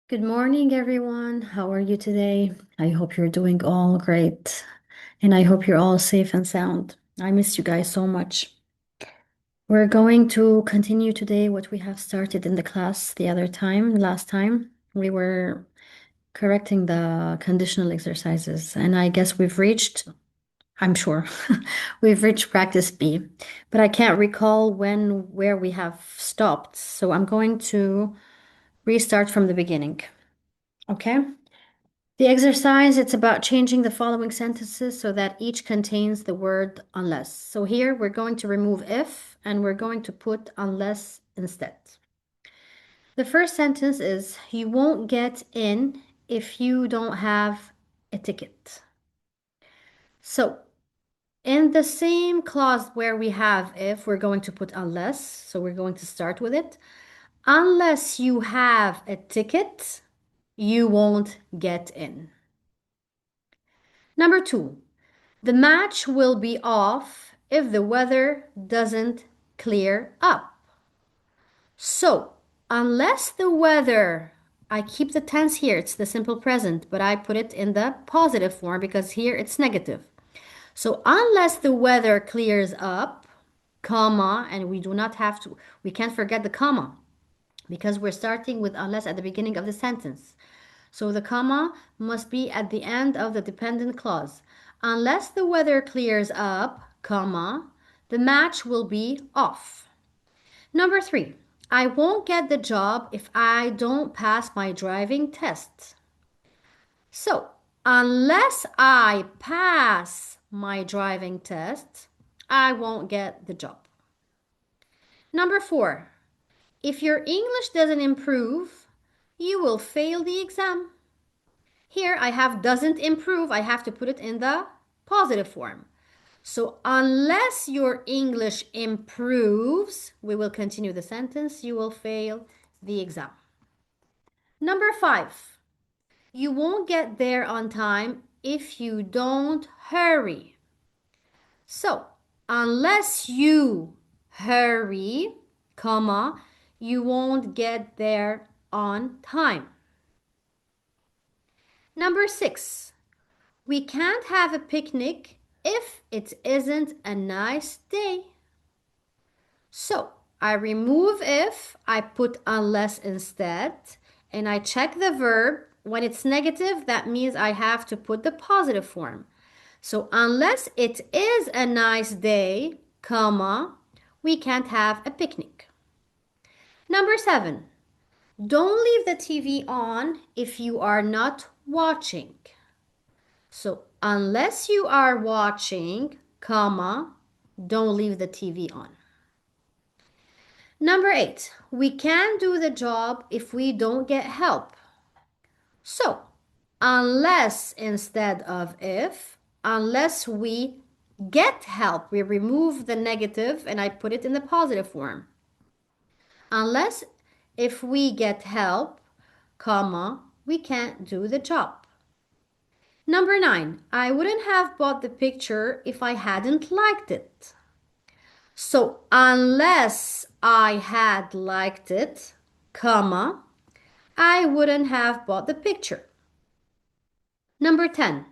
Good morning, everyone. How are you today? I hope you're doing all great, and I hope you're all safe and sound. I miss you guys so much. We're going to continue today what we have started in the class the other time. Last time, we were correcting the conditional exercises, and I guess we've reached, I'm sure, we've reached practice B, but I can't recall where we have stopped. So I'm going to restart from the beginning. Okay? The exercise, it's about changing the following sentences so that each contains the word unless. So here we're going to remove if and we're going to put unless instead. The first sentence is, you won't get in if you don't have a ticket. So in the same clause where we have if, we're going to put unless. So we're going to start with it. Unless you have a ticket, you won't get in. Number two, the match will be off if the weather doesn't clear up. So, unless the weather, I keep the tense here, it's the simple present, but I put it in the positive form because here it's negative. So, unless the weather clears up, comma, and we can't forget the comma because we're starting with unless at the beginning of the sentence. So the comma must be at the end of the dependent clause. Unless the weather clears up, comma, the match will be off. Number three, I won't get the job if I don't pass my driving test. So, unless I pass my driving test, I won't get the job. Number four, if your English doesn't improve, you will fail the exam. Here I have doesn't improve. I have to put it in the positive form. So unless your English improves, we will continue the sentence, you will fail the exam. Number five, you won't get there on time if you don't hurry. So unless you hurry, comma, you won't get there on time. Number six, we can't have a picnic if it isn't a nice day. So I remove if, I put unless instead, and I check the verb. When it's negative, that means I have to put the positive form. So unless it is a nice day, comma, we can't have a picnic. Number seven, don't leave the TV on if you are not watching. So unless you are watching, comma, don't leave the TV on. Number eight, we can do the job if we don't get help. So unless instead of if, unless we get help, we remove the negative and I put it in the positive form. Unless if we get help, comma, we can't do the job. Number nine, I wouldn't have bought the picture if I hadn't liked it. So unless I had liked it, comma, I wouldn't have bought the picture. Number 10,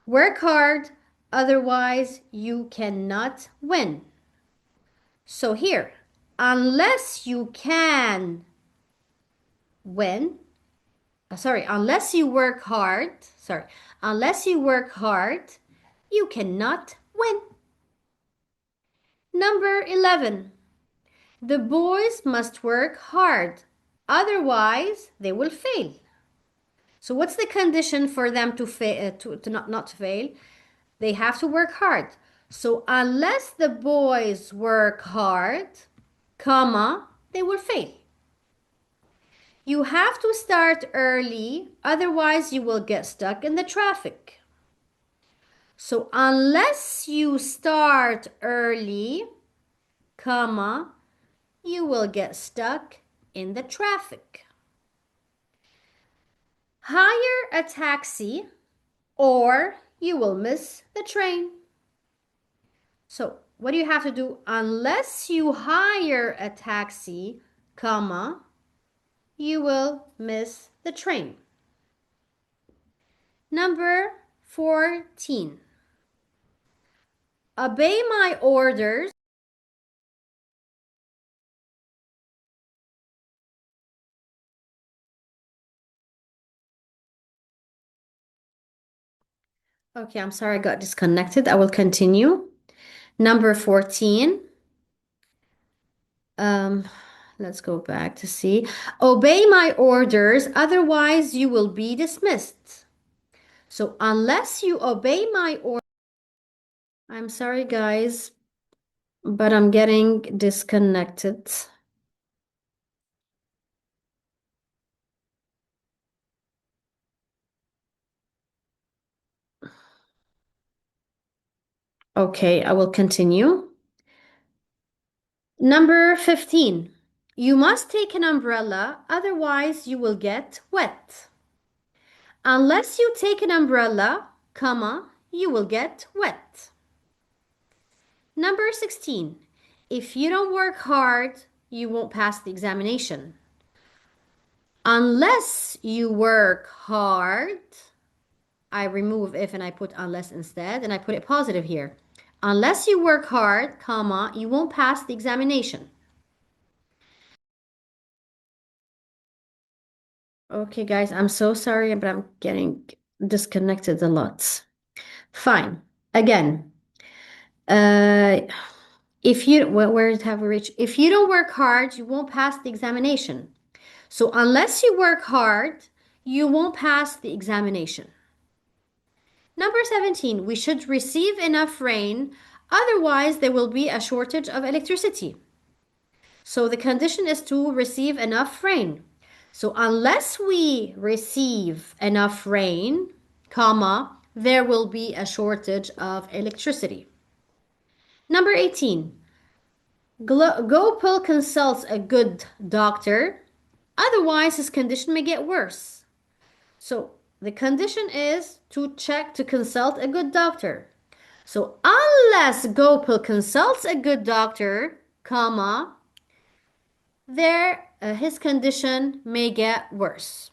work hard, otherwise you cannot win. So here, unless you can win, unless you work hard, unless you work hard, you cannot win. Number 11, the boys must work hard, otherwise they will fail. So what's the condition for them to fail, to not to fail? They have to work hard. So unless the boys work hard, comma, they will fail. You have to start early, otherwise you will get stuck in the traffic. So unless you start early, comma, you will get stuck in the traffic. Hire a taxi or you will miss the train. So what do you have to do? Unless you hire a taxi, comma, you will miss the train. Number 14. Obey my orders. Okay, I'm sorry I got disconnected. I will continue. Number 14. Um, let's go back to see. Obey my orders, otherwise you will be dismissed. So unless you obey my order, I'm sorry guys, but I'm getting disconnected. Okay, I will continue. Number 15. You must take an umbrella, otherwise you will get wet. Unless you take an umbrella, comma, you will get wet. Number 16. If you don't work hard, you won't pass the examination. Unless you work hard, I remove if and I put unless instead, and I put it positive here. Unless you work hard, comma, you won't pass the examination. Okay, guys, I'm so sorry, but I'm getting disconnected a lot. Fine. Again, if you, where have we reached? If you don't work hard, you won't pass the examination. So unless you work hard, you won't pass the examination. Number 17, we should receive enough rain, otherwise there will be a shortage of electricity. So the condition is to receive enough rain. So unless we receive enough rain, comma, there will be a shortage of electricity. Number 18, Gopal consults a good doctor, otherwise his condition may get worse. So the condition is to consult a good doctor. So unless Gopal consults a good doctor, comma, his condition may get worse.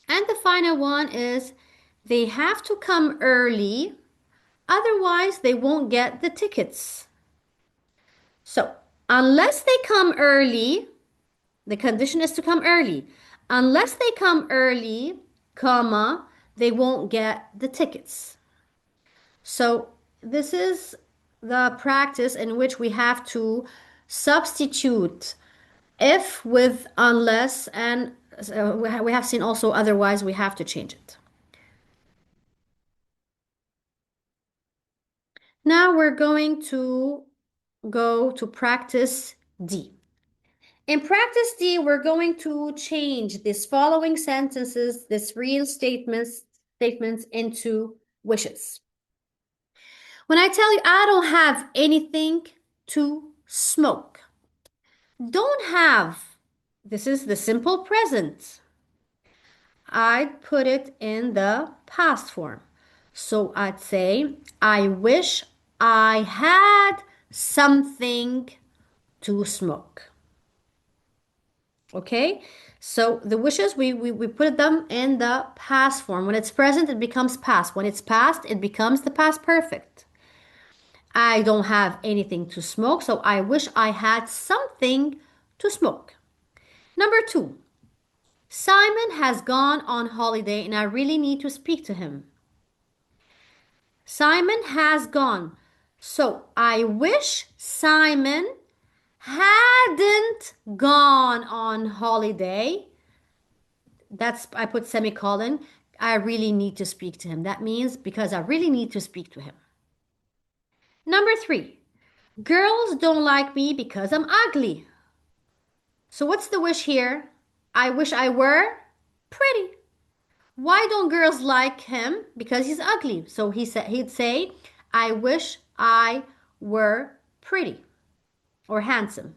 And the final one is they have to come early, otherwise they won't get the tickets. So unless they come early, the condition is to come early. Unless they come early, comma, they won't get the tickets. So this is the practice in which we have to substitute if with unless, and we have seen also otherwise we have to change it. Now we're going to go to practice D. In practice D, we're going to change these following sentences, these real statements into wishes. When I tell you I don't have anything to smoke, don't have, this is the simple present. I'd put it in the past form. So I'd say, I wish I had something to smoke. Okay? So the wishes, we put them in the past form. When it's present, it becomes past. When it's past, it becomes the past perfect. I don't have anything to smoke, so I wish I had something to smoke. Number 2, Simon has gone on holiday and I really need to speak to him. Simon has gone. So I wish Simon hadn't gone on holiday. I put semicolon. I really need to speak to him. That means because I really need to speak to him. Number 3, girls don't like me because I'm ugly. So what's the wish here? I wish I were pretty. Why don't girls like him? Because he's ugly. So he'd say, I wish I were pretty or handsome.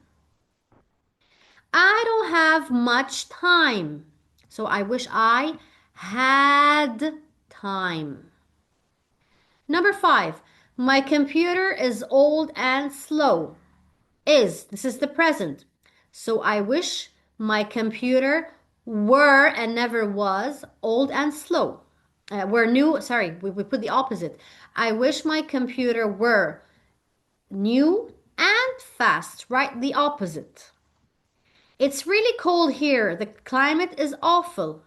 I don't have much time. So I wish I had time. Number 5, my computer is old and slow. This is the present. So I wish my computer Were and never was, old and slow. Were new, sorry, we put the opposite. I wish my computer were new and fast, right? The opposite. It's really cold here. The climate is awful.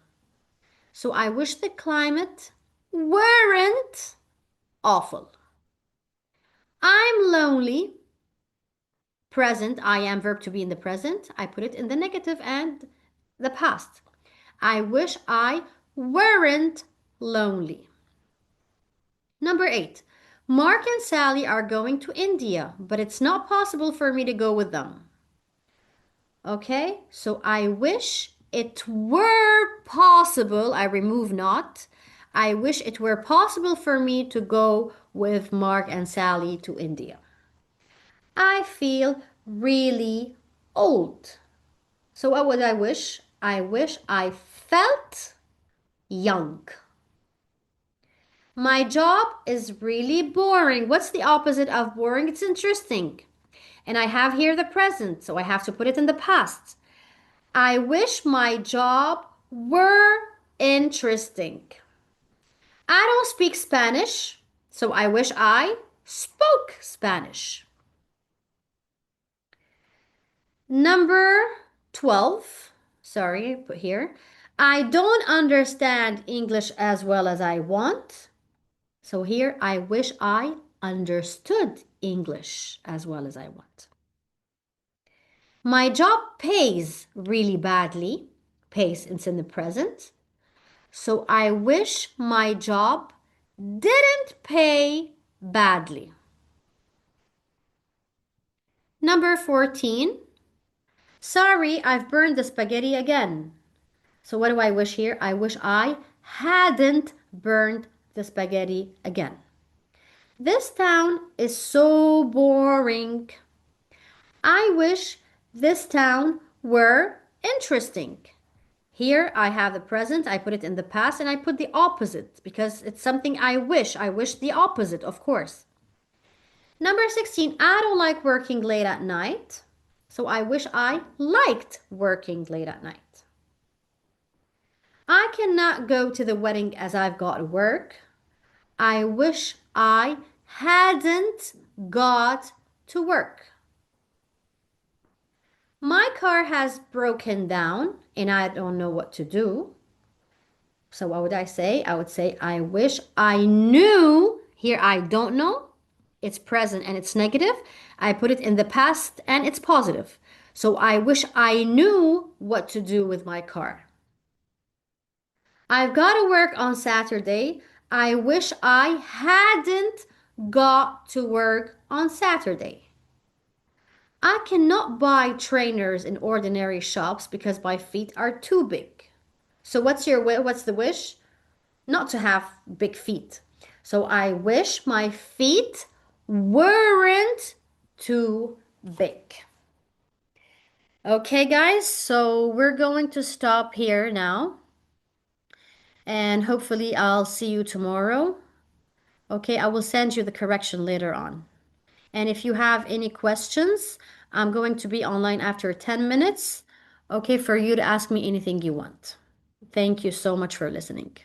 So I wish the climate weren't awful. I'm lonely. Present, I am verb to be in the present. I put it in the negative and the past. I wish I weren't lonely. Number 8. Mark and Sally are going to India, but it's not possible for me to go with them. Okay, so I wish it were possible. I remove not. I wish it were possible for me to go with Mark and Sally to India. I feel really old. So what would I wish? I wish I felt young. My job is really boring. What's the opposite of boring? It's interesting. And I have here the present, so I have to put it in the past. I wish my job were interesting. I don't speak Spanish, so I wish I spoke Spanish. Number 12. Sorry, put here. I don't understand English as well as I want. So here, I wish I understood English as well as I want. My job pays really badly. Pays, it's in the present. So I wish my job didn't pay badly. Number 14. Sorry, I've burned the spaghetti again. So what do I wish here? I wish I hadn't burned the spaghetti again. This town is so boring. I wish this town were interesting. Here I have the present, I put it in the past, and I put the opposite because it's something I wish. I wish the opposite, of course. Number 16, I don't like working late at night. So I wish I liked working late at night. I cannot go to the wedding as I've got work. I wish I hadn't got to work. My car has broken down and I don't know what to do. So what would I say? I would say, I wish I knew. Here, I don't know. It's present and it's negative. I put it in the past and it's positive. So I wish I knew what to do with my car. I've got to work on Saturday. I wish I hadn't got to work on Saturday. I cannot buy trainers in ordinary shops because my feet are too big. So what's the wish? Not to have big feet. So I wish my feet weren't too big. Okay, guys, so we're going to stop here now. And hopefully I'll see you tomorrow. Okay, I will send you the correction later on. And if you have any questions, I'm going to be online after 10 minutes, okay, for you to ask me anything you want. Thank you so much for listening.